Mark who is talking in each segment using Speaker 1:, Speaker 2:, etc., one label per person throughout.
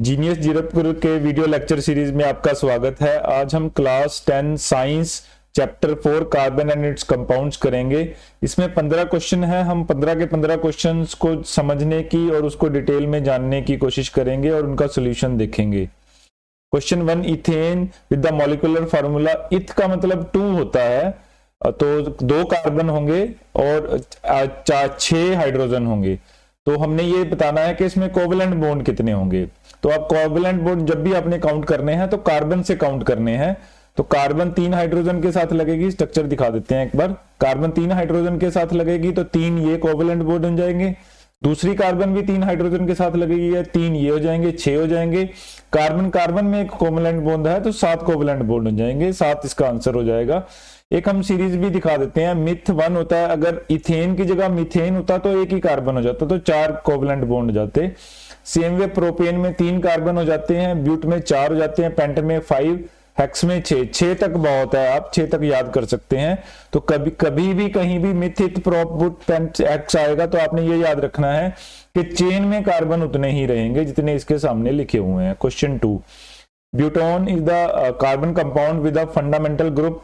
Speaker 1: Genius Zirakpur के video lecture series में आपका स्वागत है। आज हम class 10 science chapter 4 carbon and it's compounds करेंगे। इसमें 15 क्वेश्चन है। हम 15 के 15 क्वेश्चंस को समझने की और उसको डिटेल में जानने की कोशिश करेंगे और उनका सोल्यूशन देखेंगे। Question 1, ethane with the molecular formula. इथ का मतलब 2 होता है, तो 2 कार्बन होंगे और 6 हाइड्रोजन होंगे। तो हमने ये बताना है कि इसमें कोवेलेंट बॉन्ड कितने होंगे। तो आप कोवेलेंट बॉन्ड जब भी आपने काउंट करने हैं तो कार्बन से काउंट करने हैं। तो कार्बन 3 हाइड्रोजन के साथ लगेगी, स्ट्रक्चर दिखा देते हैं एक बार। कार्बन 3 हाइड्रोजन के साथ लगेगी तो 3 ये कोवेलेंट बॉन्ड बन जाएंगे। दूसरी कार्बन भी 3 हाइड्रोजन के साथ लगेगी है, 3 ये हो जाएंगे, 6 हो जाएंगे। कार्बन कार्बन में एक कोवेलेंट बॉन्ड है तो 7 कोवेलेंट बॉन्ड हो जाएंगे, 7 इसका आंसर हो जाएगा। एक हम सीरीज भी दिखा देते हैं। मिथ 1 होता है, अगर इथेन की जगह मीथेन होता तो एक ही कार्बन हो जाता, तो 4 कोवेलेंट बॉन्ड हो जाते। सेम वे प्रोपेन में 3 कार्बन हो जाते हैं, ब्यूट में 4 हो जाते हैं, पेंट में 5, हेक्स में 6 तक बहुत है, आप 6 तक याद कर सकते हैं। तो कभी भी कहीं भी मिथ इथ प्रोप बुट पेंट हेक्स आएगा तो आपने ये याद रखना है कि चेन में कार्बन उतने ही रहेंगे जितने इसके सामने लिखे हुए हैं। Question 2, butanone is the carbon compound with the fundamental group.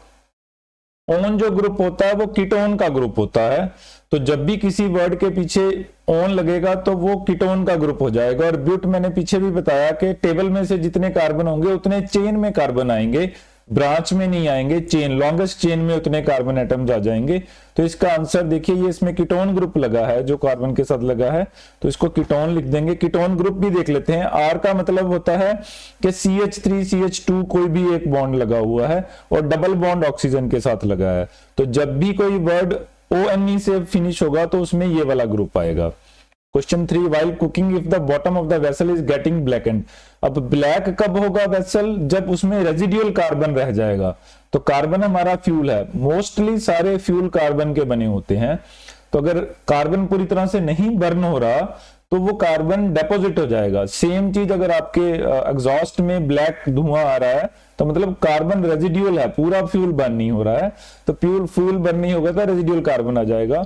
Speaker 1: One जो ग्रुप होता है वो कीटोन का ग्रुप होता है, तो जब भी किसी वर्ड के पीछे ओन लगेगा तो वो कीटोन का ग्रुप हो जाएगा। और ब्यूट मैंने पीछे भी बताया कि टेबल में से जितने कार्बन होंगे उतने चेन में कार्बन आएंगे, ब्रांच में नहीं आएंगे। चेन, लॉन्गेस्ट चेन में उतने कार्बन एटम्स आ जाएंगे। तो इसका आंसर देखिए, ये इसमें कीटोन ग्रुप लगा है जो कार्बन के साथ लगा है, तो इसको कीटोन लिख देंगे। कीटोन ग्रुप भी देख लेते हैं। आर का मतलब होता है कि CH3 CH2 कोई भी एक बॉन्ड लगा हुआ है और डबल बॉन्ड ऑक्सीजन के साथ लगा है। तो जब भी कोई वर्ड ONE से फिनिश होगा तो उसमें ये वाला ग्रुप आएगा। Question 3, while cooking if the bottom of the vessel is getting blackened. अब ब्लैक कब होगा वेसल? जब उसमें रेजिडुअल कार्बन रह जाएगा। तो कार्बन हमारा फ्यूल है, मोस्टली सारे फ्यूल कार्बन के बने होते हैं। तो अगर कार्बन पूरी तरह से नहीं बर्न हो रहा तो वो कार्बन डिपॉजिट हो जाएगा। सेम चीज अगर आपके एग्जॉस्ट में ब्लैक धुआं आ रहा है तो मतलब कार्बन रेजिडुअल है, पूरा फ्यूल बर्न नहीं हो रहा है। तो फ्यूल बर्न नहीं होगा तो रेजिडुअल कार्बन आ जाएगा।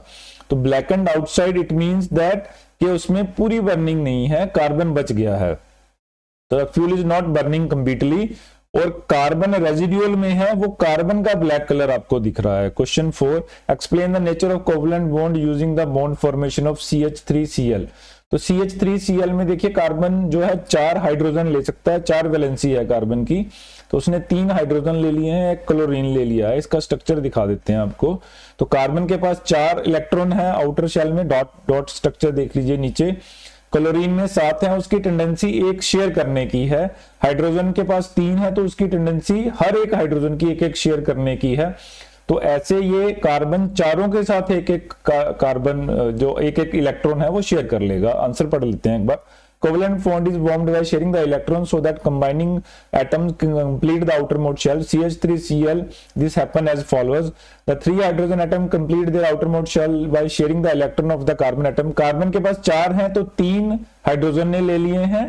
Speaker 1: तो blanket outside it means that कि उसमें पूरी बर्निंग नहीं है, कार्बन बच गया है। तो fuel is not burning completely और कार्बन रेजिडुअल में है, वो कार्बन का ब्लैक कलर आपको दिख रहा है। Question 4, explain the nature of covalent bond using the bond formation of CH3Cl। तो CH3Cl में देखिए कार्बन जो है 4 हाइड्रोजन ले सकता है, 4 वैलेंसी है कार्बन की। तो उसने 3 हाइड्रोजन ले लिए हैं, 1 क्लोरीन ले लिया है। इसका स्ट्रक्चर दिखा देते हैं आपको। तो कार्बन के पास 4 इलेक्ट्रॉन है आउटर शेल में, डॉट स्ट्रक्चर देख लीजिए नीचे। क्लोरीन में 7 है, उसकी टेंडेंसी एक शेयर करने की है। हाइड्रोजन के पास 3 है तो उसकी टेंडेंसी हर एक हाइड्रोजन की एक शेयर करने की है। तो ऐसे ये कार्बन चारों के साथ एक कार्बन जो एक इलेक्ट्रॉन है वो शेयर कर लेगा। आंसर पढ़ लेते हैं एक बार। Covalent bond is formed by sharing the electrons so that combining atoms complete the outermost shell. CH3Cl, this happen as follows. The 3 hydrogen atom complete their outermost shell by sharing the electron of the carbon atom. Carbon के पास 4 हैं तो 3 hydrogen ने ले लिए हैं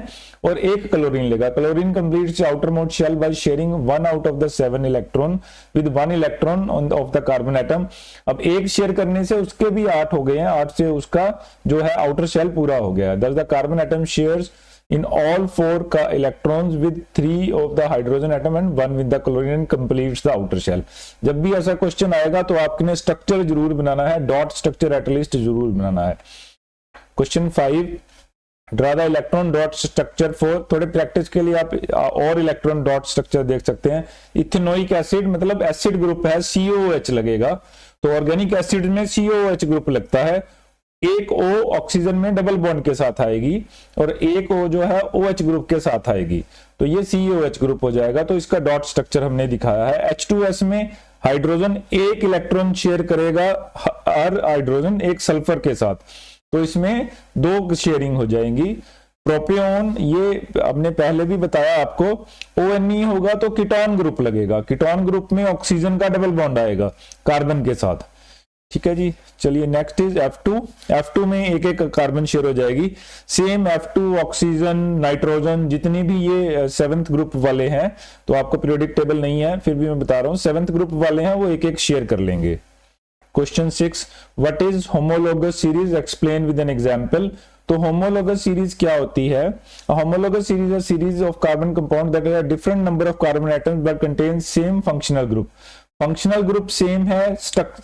Speaker 1: और 1 chlorine लेगा। Chlorine completes the outermost shell by sharing 1 out of the 7 electron with 1 electron of the carbon atom. अब 1 शेयर करने से उसके भी 8 हो गए हैं, 8 से उसका जो है आउटर शेल पूरा हो गया। Thus the carbon atom shares in all 4 electrons with 3 of the hydrogen atom and 1 with the chlorine and completes the outer shell. जब भी ऐसा क्वेश्चन आएगा तो आपने स्ट्रक्चर जरूर बनाना है, डॉट स्ट्रक्चर एटलीस्ट जरूर बनाना है। Question 5, draw the electron dot structure for. थोड़े प्रैक्टिस के लिए आप और इलेक्ट्रॉन डॉट स्ट्रक्चर देख सकते हैं। इथेनोइक एसिड मतलब एसिड ग्रुप है, COOH लगेगा। तो ऑर्गेनिक एसिड में COOH ग्रुप लगता है। एक O ऑक्सीजन में डबल बॉन्ड के साथ आएगी और एक O जो है OH ग्रुप के साथ आएगी, तो ये COH ग्रुप हो जाएगा। तो इसका डॉट स्ट्रक्चर हमने दिखाया है। H2S में हाइड्रोजन 1 इलेक्ट्रॉन शेयर करेगा हर हाइड्रोजन 1 सल्फर के साथ, तो इसमें 2 शेयरिंग हो जाएंगी। प्रोपियोन, ये हमने पहले भी बताया आपको, ONE होगा तो कीटोन ग्रुप लगेगा। कीटोन ग्रुप में ऑक्सीजन का डबल बॉन्ड आएगा कार्बन के साथ। ठीक है जी, चलिए नेक्स्ट इज F2। F2 में एक कार्बन शेयर हो जाएगी। सेम F2 ऑक्सीजन, नाइट्रोजन, जितनी भी ये 7th ग्रुप वाले हैं, तो आपको पीरियोडिक टेबल नहीं है फिर भी मैं बता रहा हूं, 7th ग्रुप वाले हैं वो एक शेयर कर लेंगे। Question 6, what is homologous series, explain with an example. तो होमोलोगस सीरीज क्या होती है? Homologous series a series of carbon compound that have different number of carbon atoms but contain same functional group. Functional group same है,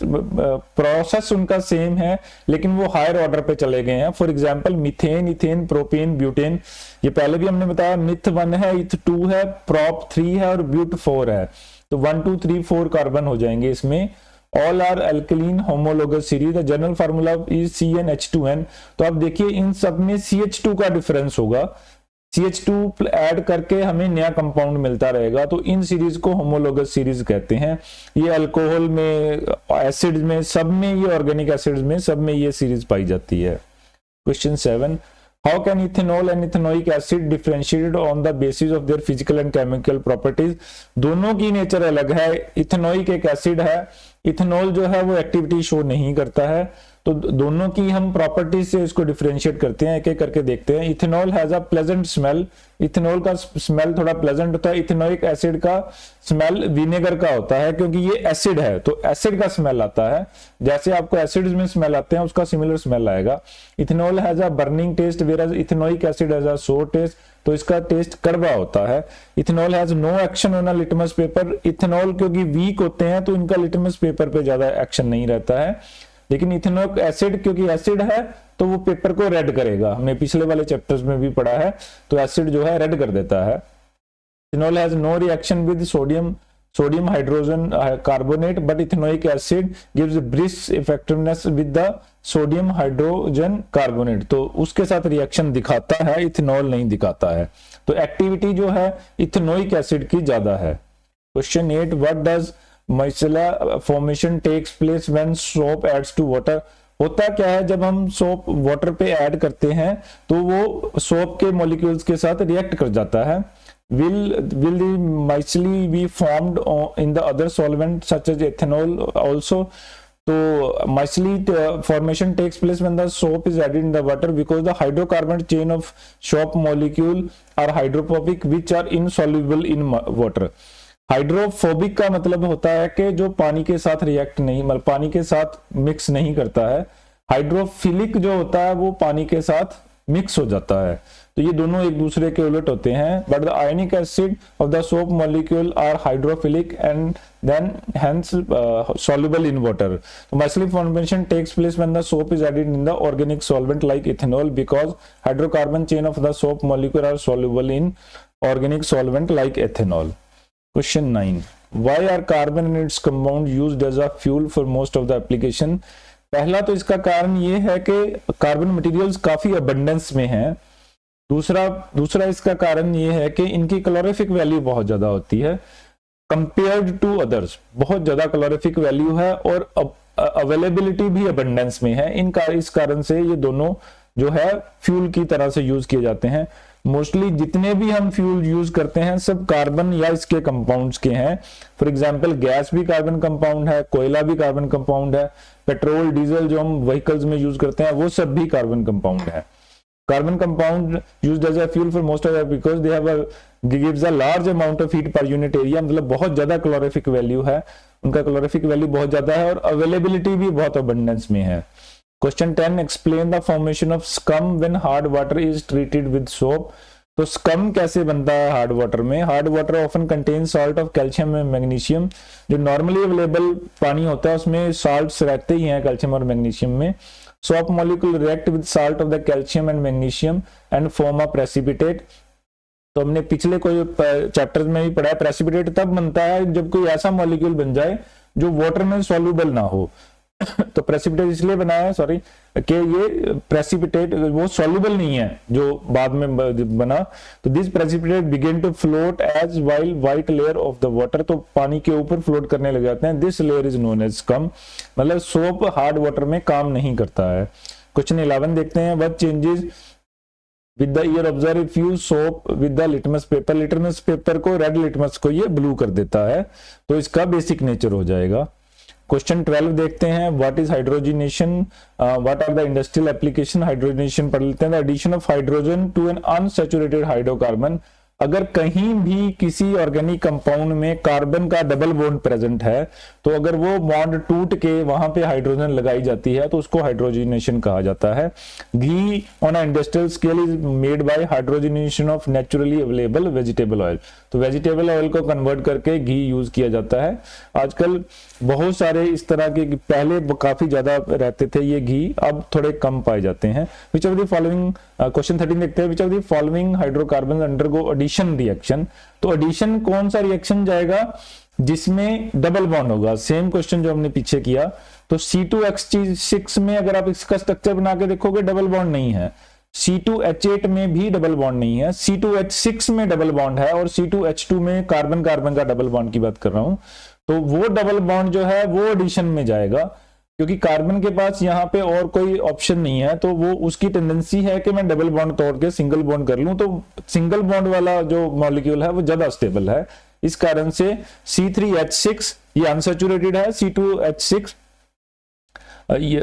Speaker 1: process उनका same है, लेकिन वो higher order पे चले गए हैं। For example methane, ethane, propane, butane, ये पहले भी हमने बताया, मिथ 1 है, इथ 2 है, प्रोप 3 है और ब्यूट 4 है। तो 1 2 3 4 कार्बन हो जाएंगे इसमें। All are alkaline homologous series, the general formula is CnH2n। तो आप देखिए इन सब में CH2 का डिफरेंस होगा, CH2 ऐड करके हमें नया कंपाउंड मिलता रहेगा, तो इन सीरीज को होमोलोगस सीरीज कहते हैं। ये अल्कोहल में, एसिड में, सब में, ये ऑर्गेनिक एसिड्स में, सब में ये सीरीज पाई जाती है। Question 7, how can ethanol and ethanoic acid differentiated on the basis of their physical and chemical properties? दोनों की नेचर अलग है। इथेनोइक एक एसिड है, इथेनॉल जो है वो एक्टिविटी शो नहीं करता है, तो दोनों की हम प्रॉपर्टीज से इसको डिफरेंशिएट करते हैं, एक एक करके देखते हैं। Ethanol has a pleasant smell, ethanol का स्मेल थोड़ा प्लेजेंट होता है। इथेनोइक एसिड का स्मेल विनेगर का होता है, क्योंकि ये एसिड है तो एसिड का स्मेल आता है, जैसे आपको एसिड्स में स्मेल आते हैं उसका सिमिलर स्मेल आएगा। Ethanol has a burning taste where ethanoic acid has a sour taste, तो इसका टेस्ट कड़वा होता है। Ethanol has no action on a litmus paper, ethanol क्योंकि वीक होते हैं तो इनका लिटमस पेपर पे ज्यादा एक्शन नहीं रहता है, लेकिन इथेनोइक एसिड क्योंकि एसिड है तो वो पेपर को रेड करेगा, हमने पिछले वाले चैप्टर्स में भी पढ़ा है, तो एसिड जो है रेड कर देता है। Ethanol has no reaction with sodium hydrogen carbonate but ethanoic acid gives brisk effectiveness with the sodium hydrogen carbonate, तो उसके साथ रिएक्शन दिखाता है, इथेनॉल नहीं दिखाता है, तो एक्टिविटी जो है इथेनोइक एसिड की ज्यादा है। Question 8, what does micelle formation takes place when soap adds to water? होता क्या है जब हम सोप वाटर पे ऐड करते हैं तो वो सोप के मॉलिक्यूल्स के साथ रिएक्ट कर जाता है। will the micelle be formed in the other solvent such as ethanol also? तो micelle formation takes place when the soap is added in the water because the hydrocarbon chain of soap molecule are hydrophobic which are insoluble in water। Hydrophobic का मतलब होता है कि जो पानी के साथ रिएक्ट नहीं, मतलब पानी के साथ मिक्स नहीं करता है। हाइड्रोफिलिक जो होता है वो पानी के साथ मिक्स हो जाता है, तो ये दोनों एक दूसरे के उलट होते हैं। But the ionic acid of the soap molecule are hydrophilic and then hence soluble in water। तो micellar formation takes place when the soap is added in the organic solvent like ethanol because hydrocarbon chain of the soap molecule are soluble in organic solvent like ethanol। Question 9, why are carbon and its compound used as a fuel for most of the application? पहला तो इसका कारण ये है कि carbon materials काफी abundance में हैं। दूसरा इसका कारण ये है कि इनकी कैलोरीफिक वैल्यू बहुत ज्यादा होती है कंपेयर्ड टू अदर्स, बहुत ज्यादा कैलोरीफिक वैल्यू है और अवेलेबिलिटी भी अबंडेंस में है। इस कारण से ये दोनों जो है फ्यूल की तरह से यूज किए जाते हैं। मोस्टली जितने भी हम फ्यूल यूज करते हैं सब कार्बन या इसके कंपाउंड्स के हैं। फॉर एग्जांपल गैस भी कार्बन कंपाउंड है, कोयला भी कार्बन कंपाउंड है, पेट्रोल डीजल जो हम व्हीकल्स में यूज करते हैं वो सब भी कार्बन कंपाउंड है। Carbon compound used as a fuel for most of because they have gives a large amount of heat per unit area, मतलब बहुत ज्यादा कैलोरीफिक वैल्यू है, उनका कैलोरीफिक वैल्यू बहुत ज्यादा है और अवेलेबिलिटी भी बहुत अबंडेंस में है। Question 10, explain the formation of scum when hard water is treated with soap. तो स्कम कैसे बनता है हार्ड वाटर में? Hard water often contain salt of calcium and magnesium. जो नॉर्मली अवेलेबल पानी होता है उसमें साल्ट्स रहते ही हैं कैल्शियम और मैग्नीशियम में। Soap molecule react with salt of the calcium and magnesium and form a precipitate. तो हमने पिछले कोई चैप्टर में भी पढ़ा है, प्रेसिपिटेट तब बनता है जब कोई ऐसा मॉलिक्यूल बन जाए जो वाटर में सॉल्युबल ना हो। तो प्रेसिपिटेट इसलिए बनाया है सॉरी कि ये प्रेसिपिटेट वो सॉल्युबल नहीं है जो बाद में बना। तो this precipitate begin to float as while white layer of the water, तो पानी के ऊपर फ्लोट करने लग जाते हैं। This layer is known as scum, मतलब सोप हार्ड वाटर में काम नहीं करता है। क्वेश्चन 11 देखते हैं, what changes with the ear observe if you soap with the litmus paper. Litmus paper को, रेड लिटमस को ये ब्लू कर देता है, तो इसका बेसिक नेचर हो जाएगा। क्वेश्चन 12 देखते हैं, what is hydrogenation, what are the industrial application. Hydrogenation पढ़ लेते हैं, the addition of hydrogen to an unsaturated hydrocarbon अगर कहीं भी किसी ऑर्गेनिक कंपाउंड में कार्बन का डबल बॉन्ड प्रेजेंट है तो अगर वो बॉन्ड टूट के वहां पे हाइड्रोजन लगाई जाती है तो उसको हाइड्रोजनेशन कहा जाता है। Ghee on a industrial scale is made by hydrogenation of naturally available vegetable oil. तो वेजिटेबल ऑयल को कन्वर्ट करके घी यूज किया जाता है। आजकल बहुत सारे इस तरह के, पहले काफी ज्यादा रहते थे ये घी, अब थोड़े कम पाए जाते हैं। Which of the following, question 13 देखते हैं, which of the following hydrocarbon undergo addition reaction. तो एडिशन कौन सा रिएक्शन जाएगा जिसमें डबल बॉन्ड होगा? सेम क्वेश्चन जो हमने पीछे किया। तो C2H6 में अगर आप इसका स्ट्रक्चर बना के देखोगे डबल बॉन्ड नहीं है, C2H8 में भी डबल बॉन्ड नहीं है, C2H6 में डबल बॉन्ड है और C2H2 में कार्बन कार्बन का डबल बॉन्ड की बात कर रहा हूं। तो वो डबल बॉन्ड जो है वो एडिशन में जाएगा, क्योंकि कार्बन के पास यहाँ पे और कोई ऑप्शन नहीं है, तो वो उसकी टेंडेंसी है कि मैं डबल बॉन्ड तोड़ के सिंगल बॉन्ड कर लूं। तो सिंगल बॉन्ड वाला जो मॉलिक्यूल है वो ज्यादा स्टेबल है, इस कारण से C3H6 ये अनसैचुरेटेड है, C2H6 ये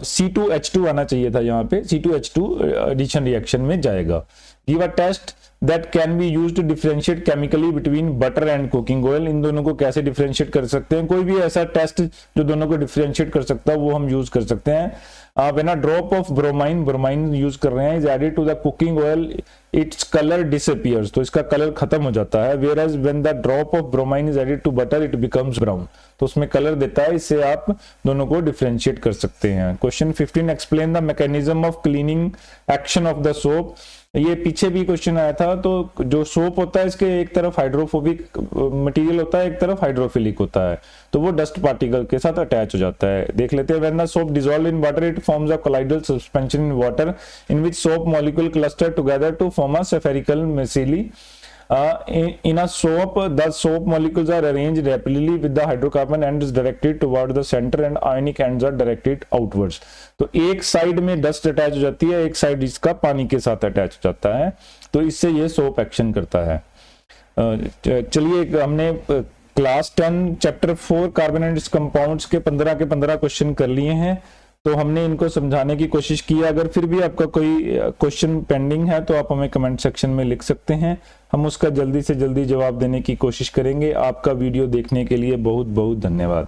Speaker 1: C2H2 आना चाहिए था यहाँ पे, C2H2 एडिशन रिएक्शन में जाएगा। Give a test that can be used to differentiate chemically between butter and cooking oil. इन दोनों को कैसे डिफरेंशिएट कर सकते हैं? कोई भी ऐसा टेस्ट जो दोनों को डिफरेंशिएट कर सकता है वो हम यूज कर सकते हैं। When a drop of bromine use कर रहे हैं is added to the cooking oil, its colour disappears, तो इसका कलर खत्म हो जाता है। Whereas when the drop of bromine is added to butter it becomes brown, तो उसमें कलर देता है। इससे आप दोनों को डिफरेंशिएट कर सकते हैं। Question 15, explain the mechanism of cleaning action of the soap. ये पीछे भी क्वेश्चन आया था। तो जो सोप होता है इसके एक तरफ हाइड्रोफोबिक मटेरियल होता है, एक तरफ हाइड्रोफिलिक होता है, तो वो डस्ट पार्टिकल के साथ अटैच हो जाता है। देख लेते हैं। When the soap dissolve in water it forms a colloidal suspension in water in which soap molecule cluster together to form a spherical micelle. In a soap, the soap molecules are arranged rapidly with the hydrocarbon ends directed toward the center and ionic ends are directed outwards. तो एक side में dust attach हो जाती है, एक side इसका पानी के साथ अटैच हो जाता है, तो इससे ये सोप एक्शन करता है। चलिए, हमने class 10 chapter 4 carbon and it's compounds के 15 के 15 क्वेश्चन कर लिए हैं। तो हमने इनको समझाने की कोशिश की। अगर फिर भी आपका कोई क्वेश्चन पेंडिंग है तो आप हमें कमेंट सेक्शन में लिख सकते हैं, हम उसका जल्दी से जल्दी जवाब देने की कोशिश करेंगे। आपका वीडियो देखने के लिए बहुत बहुत धन्यवाद।